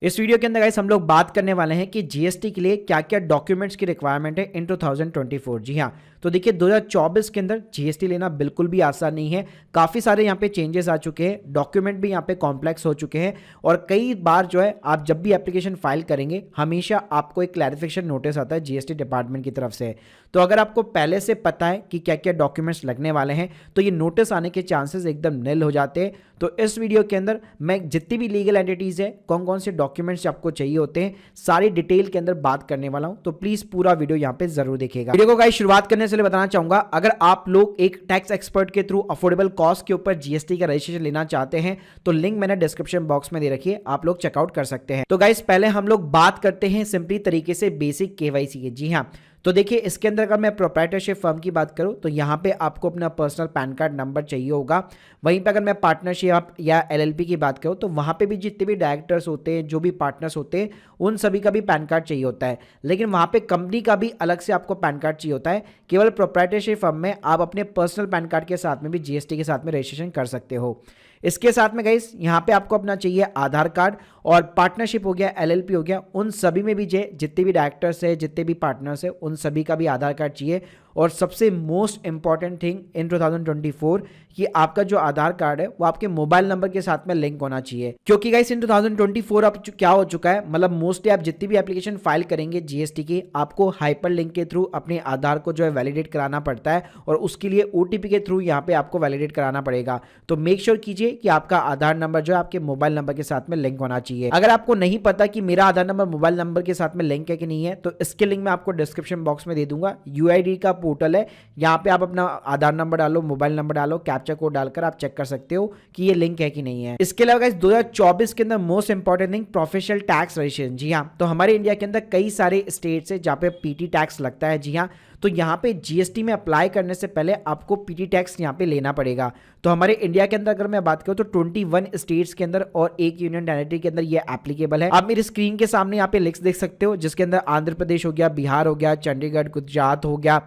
इस वीडियो के अंदर गाइस हम लोग बात करने वाले हैं कि जीएसटी के लिए क्या क्या डॉक्यूमेंट्स की रिक्वायरमेंट है इन 2024। जी हाँ, तो देखिए 2024 के अंदर जीएसटी लेना बिल्कुल भी आसान नहीं है। काफ़ी सारे यहाँ पे चेंजेस आ चुके हैं, डॉक्यूमेंट भी यहाँ पे कॉम्प्लेक्स हो चुके हैं और कई बार जो है आप जब भी एप्लीकेशन फाइल करेंगे हमेशा आपको एक क्लैरिफिकेशन नोटिस आता है जीएसटी डिपार्टमेंट की तरफ से। तो अगर आपको पहले से पता है कि क्या क्या डॉक्यूमेंट्स लगने वाले हैं तो ये नोटिस आने के चांसेस एकदम निल हो जाते हैं। तो इस वीडियो के अंदर मैं जितनी भी लीगल एंटिटीज़ है, कौन कौन से डॉक्यूमेंट्स आपको चाहिए होते हैं, सारी डिटेल के अंदर बात करने वाला हूं। तो प्लीज पूरा वीडियो यहां पे जरूर देखिएगा। वीडियो को गाइस शुरुआत करने से बताना चाहूंगा, अगर आप लोग एक टैक्स एक्सपर्ट के थ्रू अफोर्डेबल कॉस्ट के ऊपर जीएसटी का रजिस्ट्रेशन लेना चाहते हैं तो लिंक मैंने डिस्क्रिप्शन बॉक्स में दे रखी है, आप लोग चेकआउट कर सकते हैं। तो गाइस पहले हम लोग बात करते हैं सिंपली तरीके से बेसिक केवाईसी की। जी हाँ, तो देखिए इसके अंदर अगर मैं प्रोप्राइटरशिप फर्म की बात करूं तो यहाँ पे आपको अपना पर्सनल पैन कार्ड नंबर चाहिए होगा। वहीं पे अगर मैं पार्टनरशिप या एलएलपी की बात करूं तो वहाँ पे भी जितने भी डायरेक्टर्स होते हैं, जो भी पार्टनर्स होते हैं, उन सभी का भी पैन कार्ड चाहिए होता है। लेकिन वहाँ पे कंपनी का भी अलग से आपको पैन कार्ड चाहिए होता है। केवल प्रोप्राइटरशिप फर्म में आप अपने पर्सनल पैन कार्ड के साथ में भी जीएसटी के साथ में रजिस्ट्रेशन कर सकते हो। इसके साथ में गाइस यहाँ पे आपको अपना चाहिए आधार कार्ड, और पार्टनरशिप हो गया, एलएलपी हो गया, उन सभी में भी जितने भी डायरेक्टर्स है, जितने भी पार्टनर्स है, उन सभी का भी आधार कार्ड चाहिए। और सबसे मोस्ट इंपॉर्टेंट थिंग इन 2024 कि आपका जो आधार कार्ड है वो आपके मोबाइल नंबर के साथ में लिंक होना चाहिए। क्योंकि गाइस इन 2024 अब क्या हो चुका है, मतलब मोस्टली आप जितनी भी एप्लीकेशन फाइल करेंगे जीएसटी की, आपको हाइपर लिंक के थ्रू अपने आधार को जो है वैलिडेट कराना पड़ता है और उसके लिए ओटीपी के थ्रू यहाँ पे आपको वैलिडेट कराना पड़ेगा। तो मेक श्योर कीजिए कि आपका आधार नंबर जो है आपके मोबाइल नंबर के साथ में लिंक होना चाहिए। अगर आपको नहीं पता कि मेरा आधार नंबर मोबाइल नंबर के साथ में लिंक है कि नहीं है तो इसके लिंक मैं आपको डिस्क्रिप्शन बॉक्स में दे दूंगा। यूआईडी का पोर्टल है, यहाँ पे आप अपना आधार नंबर डालो, मोबाइल नंबर डालो, कैप्चा कोड डालकर आप चेक कर सकते हो कि ये लिंक है कि नहीं है। इसके अलावा गाइस 2024 के अंदर most important thing professional tax registration. जी हाँ, तो हमारे इंडिया के अंदर कई सारे स्टेट्स है जहाँ पे पीटी टैक्स लगता है। जी हाँ, तो यहाँ पे जीएसटी में अप्लाई करने से पहले आपको पीटी टैक्स यहाँ पे लेना पड़ेगा। तो हमारे इंडिया के अंदर अगर मैं बात करूँ तो 21 स्टेट्स के अंदर और एक यूनियन टेरिटरी के अंदर ये एप्लीकेबल है। आप मेरी स्क्रीन के सामने यहाँ पे लिस्ट देख सकते हो, जिसके अंदर आंध्र प्रदेश हो गया, बिहार हो गया, चंडीगढ़, गुजरात हो गया,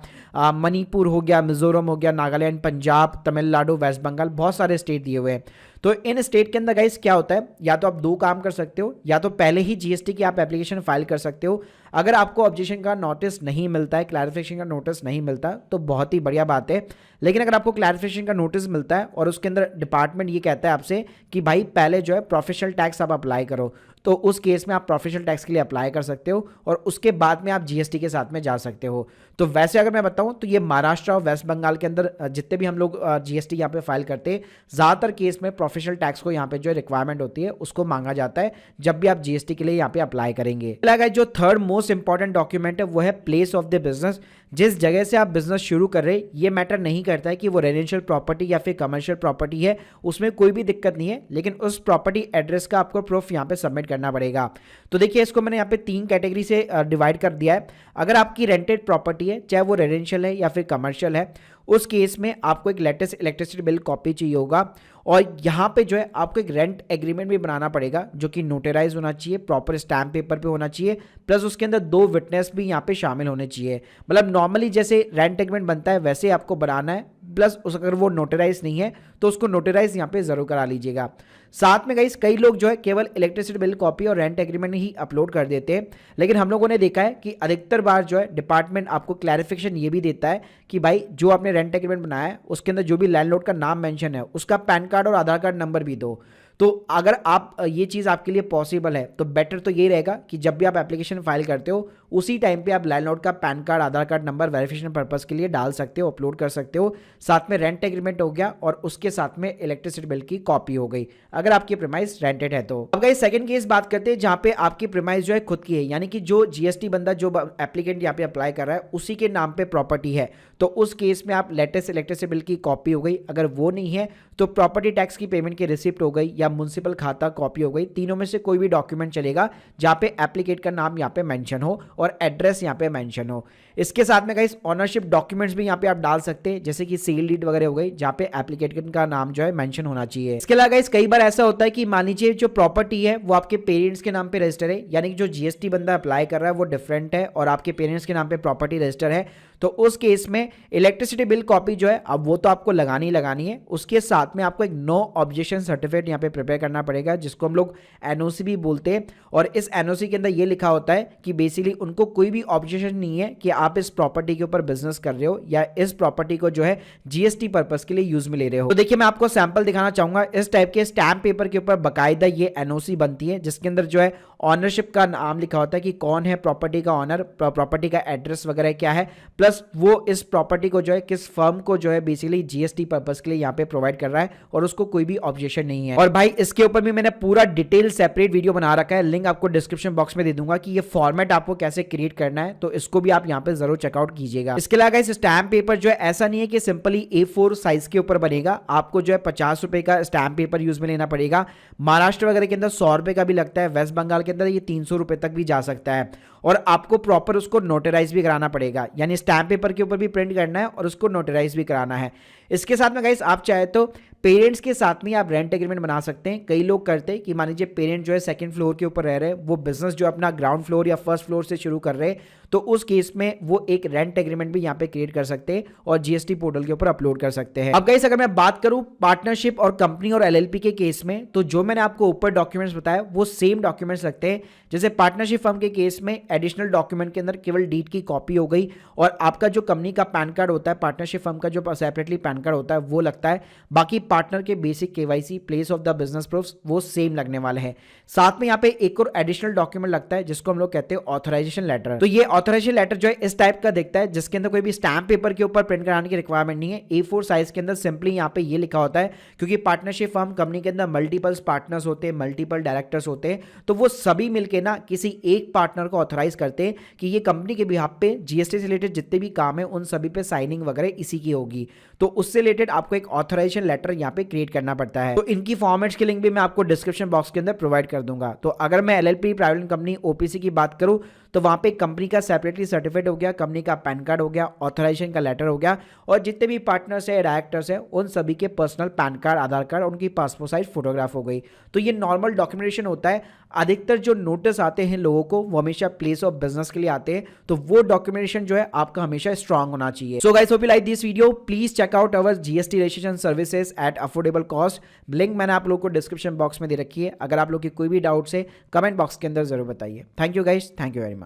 मणिपुर हो गया, मिजोरम हो गया, नागालैंड, पंजाब, तमिलनाडु, वेस्ट बंगाल, बहुत सारे स्टेट दिए हुए हैं। तो इन स्टेट के अंदर गाइस क्या होता है, या तो आप दो काम कर सकते हो, या तो पहले ही जीएसटी की आप एप्लीकेशन फाइल कर सकते हो। अगर आपको ऑब्जेक्शन का नोटिस नहीं मिलता है, क्लैरिफिकेशन का नोटिस नहीं मिलता तो बहुत ही बढ़िया बात है। लेकिन अगर आपको क्लैरिफिकेशन का नोटिस मिलता है और उसके अंदर डिपार्टमेंट ये कहता है आपसे कि भाई पहले जो है प्रोफेशनल टैक्स आप अप्लाई करो, तो उस केस में आप प्रोफेशनल टैक्स के लिए अप्लाई कर सकते हो और उसके बाद में आप जीएसटी के साथ में जा सकते हो। तो वैसे अगर मैं बताऊं तो ये महाराष्ट्र और वेस्ट बंगाल के अंदर जितने भी हम लोग जीएसटी यहाँ पे फाइल करते हैं, ज़्यादातर केस में प्रोफेशनल टैक्स को यहाँ पे जो रिक्वायरमेंट होती है उसको मांगा जाता है जब भी आप जीएसटी के लिए यहाँ पे अप्लाई करेंगे। जो थर्ड मोस्ट इंपॉर्टेंट डॉक्यूमेंट है वो है प्लेस ऑफ द बिजनेस। जिस जगह से आप बिजनेस शुरू कर रहे हैं ये मैटर नहीं करता है कि वो रेजिडेंशियल प्रॉपर्टी या फिर कमर्शियल प्रॉपर्टी है, उसमें कोई भी दिक्कत नहीं है, लेकिन उस प्रॉपर्टी एड्रेस का आपको प्रूफ यहाँ पे सबमिट करना पड़ेगा। तो देखिए इसको मैंने यहाँ पे 3 कैटेगरी से डिवाइड कर दिया है। अगर आपकी रेंटेड प्रॉपर्टी है, चाहे वो रेजिडेंशियल है या फिर कमर्शियल है, उस केस में आपको एक लेटेस्ट इलेक्ट्रिसिटी बिल कॉपी चाहिए होगा और यहाँ पे जो है आपको एक रेंट एग्रीमेंट भी बनाना पड़ेगा जो कि नोटराइज होना चाहिए, प्रॉपर स्टैम्प पेपर पे होना चाहिए, प्लस उसके अंदर 2 विटनेस भी यहाँ पे शामिल होने चाहिए। मतलब नॉर्मली जैसे रेंट एग्रीमेंट बनता है वैसे आपको बनाना है, प्लस अगर वो नोटराइज नहीं है तो उसको नोटराइज यहाँ पे जरूर करा लीजिएगा। साथ में गाइस कई लोग जो है केवल इलेक्ट्रिसिटी बिल कॉपी और रेंट एग्रीमेंट ही अपलोड कर देते हैं, लेकिन हम लोगों ने देखा है कि अधिकतर बार जो है डिपार्टमेंट आपको क्लैरिफिकेशन ये भी देता है कि भाई जो आपने रेंट एग्रीमेंट बनाया है उसके अंदर जो भी लैंडलॉर्ड का नाम मेंशन है उसका पैन कार्ड और आधार कार्ड नंबर भी दो। तो अगर आप ये चीज़ आपके लिए पॉसिबल है तो बेटर तो ये रहेगा कि जब भी आप एप्लीकेशन फाइल करते हो उसी टाइम पे आप लैंडलॉर्ड का पैन कार्ड, आधार कार्ड नंबर वेरिफिकेशन पर्पस के लिए डाल सकते हो, अपलोड कर सकते हो। साथ में रेंट एग्रीमेंट हो गया और उसके साथ में इलेक्ट्रिसिटी बिल की कॉपी हो गई अगर आपकी प्रीमाइस रेंटेड है तो। अब गाइस सेकंड केस बात करते हैं जहां पे आपकी प्रीमाइस जो है खुद की है, यानी कि जो जीएसटी बंदा, जो एप्लीकेंट यहाँ पे अप्लाई कर रहा है उसी के नाम पे प्रॉपर्टी है, तो उस केस में आप लेटेस्ट इलेक्ट्रिसिटी बिल की कॉपी हो गई, अगर वो नहीं है तो प्रॉपर्टी टैक्स की पेमेंट की रिसिप्ट हो गई या म्युनिसिपल खाता कॉपी हो गई। तीनों में से कोई भी डॉक्यूमेंट चलेगा जहां पे एप्लीकेट का नाम यहाँ पे मेंशन हो और एड्रेस यहाँ पे मेंशन हो। इसके साथ में गाइस ऑनरशिप डॉक्यूमेंट्स भी यहाँ पे आप डाल सकते हैं, जैसे कि सेल डीड वगैरह हो गई जहाँ पे एप्लीकेट का नाम जो है मेंशन होना चाहिए। इसके अलावा गाइस कई बार ऐसा होता है कि मान लीजिए जो प्रॉपर्टी है वो आपके पेरेंट्स के नाम पे रजिस्टर है, यानी कि जो जीएसटी बंदा अप्लाई कर रहा है वो डिफरेंट है और आपके पेरेंट्स के नाम पे प्रॉपर्टी रजिस्टर है, तो उस केस में इलेक्ट्रिसिटी बिल कॉपी जो है अब वो तो आपको लगानी है, उसके साथ में आपको एक नो ऑब्जेक्शन सर्टिफिकेट यहाँ पे प्रिपेयर करना पड़ेगा, जिसको हम लोग एनओसी भी बोलते हैं। और इस एनओसी के अंदर ये लिखा होता है कि बेसिकली उनको कोई भी ऑब्जेक्शन नहीं है कि आप इस प्रॉपर्टी के ऊपर बिजनेस कर रहे हो या इस प्रॉपर्टी को जो है जीएसटी पर्पस के लिए यूज में ले रहे हो। तो देखिए मैं आपको सैंपल दिखाना चाहूंगा। इस टाइप के स्टैम्प पेपर के ऊपर बाकायदा ये एनओसी बनती है, जिसके अंदर जो है ऑनरशिप का नाम लिखा होता है कि कौन है प्रॉपर्टी का ऑनर, प्रॉपर्टी का एड्रेस वगैरह क्या है, प्लस वो इस प्रॉपर्टी को जो है किस फर्म को जो है बेसिकली जीएसटी पर्पस के लिए यहाँ पे प्रोवाइड कर रहा है और उसको कोई भी ऑब्जेक्शन नहीं है। और भाई इसके ऊपर भी मैंने पूरा डिटेल सेपरेट वीडियो बना रखा है, लिंक आपको डिस्क्रिप्शन बॉक्स में दे दूंगा कि ये फॉर्मेट आपको कैसे क्रिएट करना है, तो इसको भी आप यहाँ पे जरूर चेकआउट कीजिएगा। इसके अलावा इस स्टैम्प पेपर जो है ऐसा नहीं है कि सिंपली A4 साइज के ऊपर बनेगा, आपको जो है 50 रुपए का स्टैम्प पेपर यूज में लेना पड़ेगा। महाराष्ट्र वगैरह के अंदर 100 रुपए का भी लगता है, वेस्ट बंगाल के अंदर ये 300 रुपए तक भी जा सकता है। और आपको प्रॉपर उसको नोटराइज भी कराना पड़ेगा, यानी स्टैम्प पेपर के ऊपर भी प्रिंट करना है और उसको नोटराइज भी कराना है। इसके साथ में गाइस आप चाहे तो पेरेंट्स के साथ में आप रेंट एग्रीमेंट बना सकते हैं। कई लोग करते हैं कि मान लीजिए पेरेंट जो है सेकंड फ्लोर के ऊपर रह रहे हैं, वो बिजनेस जो अपना ग्राउंड फ्लोर या फर्स्ट फ्लोर से शुरू कर रहे हैं, तो उस केस में वो एक रेंट एग्रीमेंट भी यहाँ पे क्रिएट कर सकते हैं और जीएसटी पोर्टल के ऊपर अपलोड कर सकते हैं। अब गाइस अगर मैं बात करूं पार्टनरशिप और कंपनी और एलएलपी के केस में, तो जो मैंने आपको ऊपर डॉक्यूमेंट्स बताया वो सेम डॉक्यूमेंट्स लगते हैं। जैसे पार्टनरशिप फर्म के केस में एडिशनल डॉक्यूमेंट के अंदर केवल डीड की कॉपी हो गई और आपका जो कंपनी का पैन कार्ड होता है, पार्टनरशिप फर्म का जो सेपरेटली पैन कार्ड होता है वो लगता है। बाकी पार्टनर के basic KYC, place of the business proofs वो सेम लगने वाले हैं। साथ में यहाँ पे एक और एडिशनल डॉक्यूमेंट लगता है जिसको हम लोग कहते हैं ऑथराइजेशन लेटर। तो ये ऑथराइजेशन लेटर जो है इस टाइप का दिखता है, जिसके अंदर कोई भी स्टैम्प पेपर के ऊपर प्रिंट कराने की रिक्वायरमेंट नहीं है। A4 साइज के अंदर सिंपली यहाँ पे ये लिखा होता है, क्योंकि पार्टनरशिप फर्म कंपनी के अंदर मल्टीपल पार्टनर्स होते हैं, मल्टीपल डायरेक्टर्स होते हैं, तो वो सभी मिलकर ना किसी एक पार्टनर को ऑथराइज करते हैं कि ये कंपनी के बिहाफ पे जीएसटी से रिलेटेड जितने भी काम है उन सभी पे साइनिंग वगैरह इसी की होगी। तो उससे रिलेटेड आपको एक ऑथराइजेशन लेटर यहाँ पे क्रिएट करना पड़ता है। तो इनकी फॉर्मेट्स की लिंक भी मैं आपको डिस्क्रिप्शन बॉक्स के अंदर प्रोवाइड कर दूंगा। तो अगर मैं एलएलपी प्राइवेट कंपनी ओपीसी की बात करूं, तो वहां पे कंपनी का सेपरेटली सर्टिफिकेट हो गया, कंपनी का पैन कार्ड हो गया, ऑथराइजेशन का लेटर हो गया, और जितने भी पार्टनर्स है, डायरेक्टर्स है, उन सभी के पर्सनल पैन कार्ड, आधार कार्ड, उनकी पासपोर्ट साइज फोटोग्राफ हो गई। तो ये नॉर्मल डॉक्यूमेंटेशन होता है। अधिकतर जो नोटिस आते हैं लोगों को वो हमेशा प्लेस ऑफ बिजनेस के लिए आते हैं, तो वो डॉक्यूमेंटेशन जो है आपका हमेशा स्ट्रांग होना चाहिए। So guys hope you like this video, please check out our GST registration services at affordable cost. Link मैंने आप लोगों को डिस्क्रिप्शन बॉक्स में दे रखी है। अगर आप लोग की कोई भी डाउट्स है कमेंट बॉक्स के अंदर जरूर बताइए। Thank you guys, thank you very much.